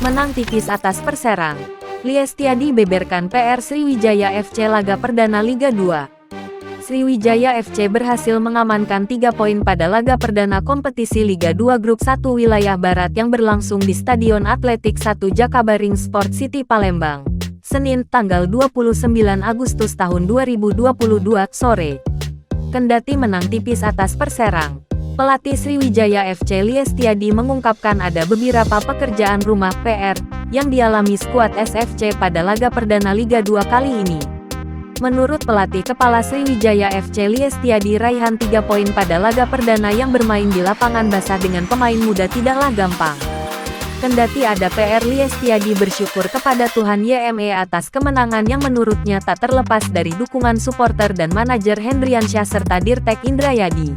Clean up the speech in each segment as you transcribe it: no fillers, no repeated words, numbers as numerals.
Menang tipis atas Perserang. Liestiadi beberkan PR Sriwijaya FC laga perdana Liga 2. Sriwijaya FC berhasil mengamankan 3 poin pada laga perdana kompetisi Liga 2 Grup 1 Wilayah Barat yang berlangsung di Stadion Atletik 1 Jakabaring Sport City Palembang, Senin tanggal 29 Agustus tahun 2022 sore. Kendati menang tipis atas Perserang, pelatih Sriwijaya FC Liestiadi mengungkapkan ada beberapa pekerjaan rumah PR yang dialami skuad SFC pada laga perdana Liga 2 kali ini. Menurut pelatih kepala Sriwijaya FC Liestiadi, raihan 3 poin pada laga perdana yang bermain di lapangan basah dengan pemain muda tidaklah gampang. Kendati ada PR, Liestiadi bersyukur kepada Tuhan YME atas kemenangan yang menurutnya tak terlepas dari dukungan supporter dan manajer Hendriansyah serta Dirtek Indrayadi.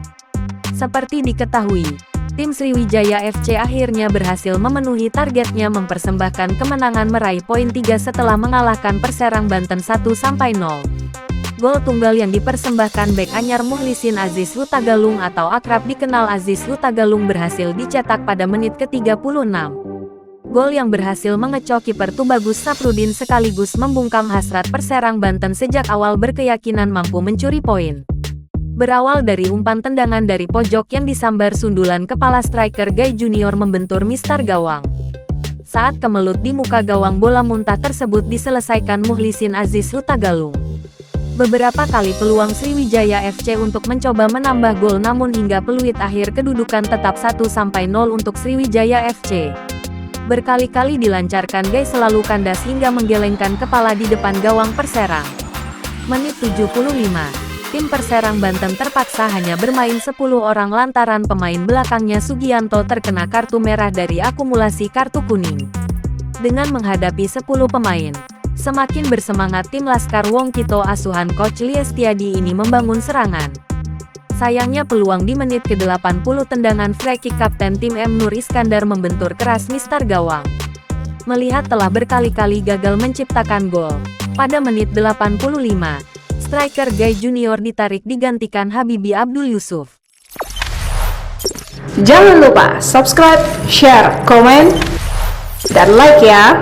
Seperti diketahui, tim Sriwijaya FC akhirnya berhasil memenuhi targetnya mempersembahkan kemenangan meraih poin 3 setelah mengalahkan Perserang Banten 1-0. Gol tunggal yang dipersembahkan bek anyar Mukhlisin Aziz Hutagalung atau akrab dikenal Aziz Hutagalung berhasil dicetak pada menit ke-36. Gol yang berhasil mengecok kiper Tubagus Saprudin sekaligus membungkam hasrat Perserang Banten sejak awal berkeyakinan mampu mencuri poin. Berawal dari umpan tendangan dari pojok yang disambar sundulan kepala striker Gai Junior membentur mistar gawang. Saat kemelut di muka gawang, bola muntah tersebut diselesaikan Mukhlisin Aziz Hutagalung. Beberapa kali peluang Sriwijaya FC untuk mencoba menambah gol, namun hingga peluit akhir kedudukan tetap 1-0 untuk Sriwijaya FC. Berkali-kali dilancarkan Gai selalu kandas hingga menggelengkan kepala di depan gawang Perserang. Menit 75. Tim Perserang Banten terpaksa hanya bermain 10 orang lantaran pemain belakangnya Sugianto terkena kartu merah dari akumulasi kartu kuning. Dengan menghadapi 10 pemain, semakin bersemangat tim Laskar Wongkito asuhan coach Liestiadi ini membangun serangan. Sayangnya peluang di menit ke-80 tendangan free kick kapten tim M. Nur Iskandar membentur keras mistar gawang. Melihat telah berkali-kali gagal menciptakan gol, pada menit 85, striker Gai Junior ditarik digantikan Habibi Abdul Yusuf. Jangan lupa subscribe, share, komen, dan like ya!